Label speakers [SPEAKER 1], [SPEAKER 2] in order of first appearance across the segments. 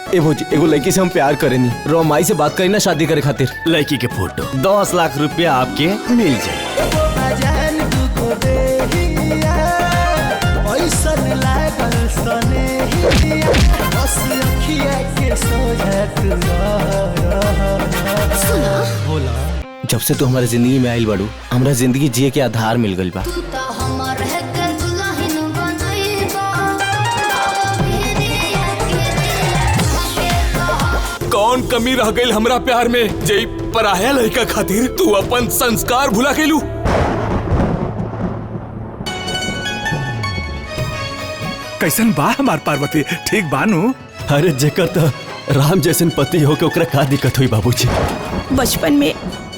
[SPEAKER 1] ए भौजी एगो लड़की से हम प्यार करेनी, रो माई से बात करी ना शादी करे खातिर।
[SPEAKER 2] लड़की के फोटो 10 लाख रुपया आपके मिल जाए।
[SPEAKER 1] जब से तू हमारे जिंदगी में आइल बाड़ू, हमरा जिंदगी जिए के आधार मिल गइल बा।
[SPEAKER 3] कौन कमी रह गई हमरा प्यार में जई पराया लड़का खातिर तू अपन संस्कार भुला गेलू।
[SPEAKER 4] कैसन बा हमार पार्वती, ठीक बानू?
[SPEAKER 2] अरे जेकर तो राम जैसन पति हो के ओकरा का दिक्कत हुई बाबूजी?
[SPEAKER 5] बचपन में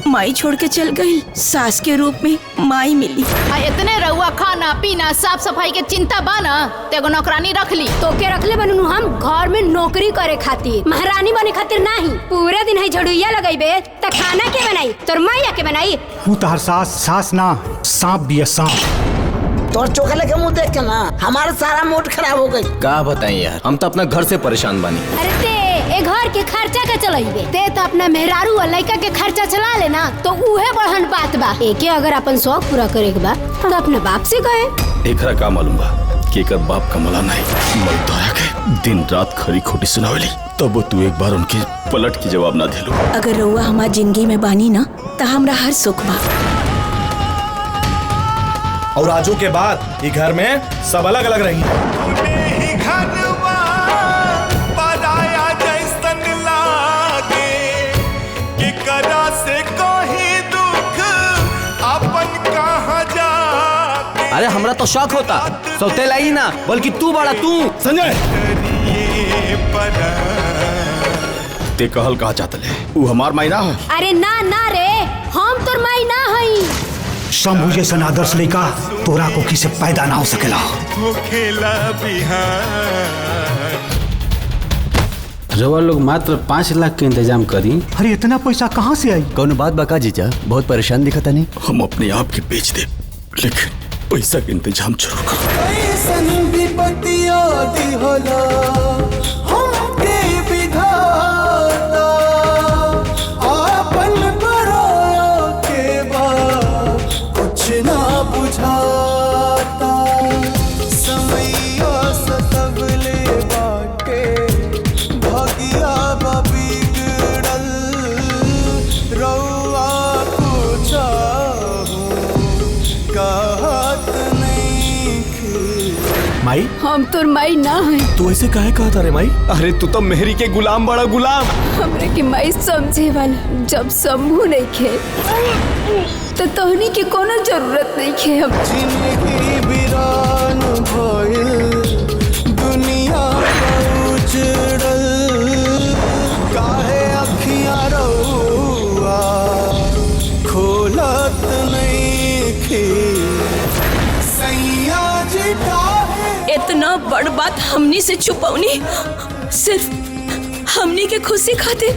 [SPEAKER 5] माई छोड़ के चल गई, सास के रूप में माई मिली।
[SPEAKER 6] इतने रहुआ खाना पीना साफ सफाई के चिंता बाना तेगो नौकरानी रख ली।
[SPEAKER 7] तो के रखले बनू हम घर में नौकरी करे खातिर, महारानी बने खातिर नहीं। पूरे दिन है झड़ुइया लगाइबे त खाना के बनाई? तोर माई के बनाई।
[SPEAKER 8] तू तार सास ना सांप भी है, सांप।
[SPEAKER 9] तोर चोखले के मुंह देख के ना हमारा सारा मूड खराब हो गई।
[SPEAKER 1] का बताएं यार, हम तो अपना घर से परेशान बानी।
[SPEAKER 7] अरे ते ए घर के खर्चा का चलाइबे, ते तो अपना मेहरारू और लड़का के खर्चा चला लेना तो उहे बढ़न बात बा। एके अगर अपन शौक पूरा करे के बा तो अपने बाप से कहे।
[SPEAKER 2] एकरा का मालूम बा कि एकर बाप कमला नहीं, मैं तोरा के दिन रात खरी खोटी सुनावेली, तब तू एक बार उनके पलट के जवाब ना देलू।
[SPEAKER 5] अगर रउआ हमार जिंदगी में बानी ना तो हमरा हर सुख बा।
[SPEAKER 4] और आजू के बाद ये घर में सब अलग अलग रही।
[SPEAKER 1] अरे हमरा तो शौक होता, सौतेला ही ना बल्कि तू बड़ा तू।
[SPEAKER 4] संजय
[SPEAKER 2] ते कहल कहा चाहत ले ऊ हमार माई ना हो?
[SPEAKER 7] अरे ना ना रे, हम तोर माई ना हई।
[SPEAKER 8] शंभू जैसन आदर्श लड़का तोरा कोखी से पैदा ना हो सकेला।
[SPEAKER 10] रउआ लोग मात्र 5 लाख के इंतजाम करी।
[SPEAKER 8] अरे इतना पैसा कहाँ से आई?
[SPEAKER 2] कौन बात बका जीजा, बहुत परेशान दिखता नहीं। हम अपने आप के बेच दे, लेकिन पैसा के इंतजाम जरूर
[SPEAKER 4] माई,
[SPEAKER 5] हम तोर माई ना है।
[SPEAKER 3] तू ऐसे काहे कहता रे माई?
[SPEAKER 1] अरे तू तो मेहरी के गुलाम बड़ा गुलाम।
[SPEAKER 5] हमरे की माई समझे वाला जब शंभू नहीं खे तो तोहनी के कोनो जरूरत नहीं खे। हम
[SPEAKER 11] जिंदगी वीरान भइल, दुनिया उजड़ल, काहे अखियां रउआ खोलत नइखे। सैया जी
[SPEAKER 5] इतना बड़ बात हमनी से छुपौनी सिर्फ हमनी के खुशी खातिर।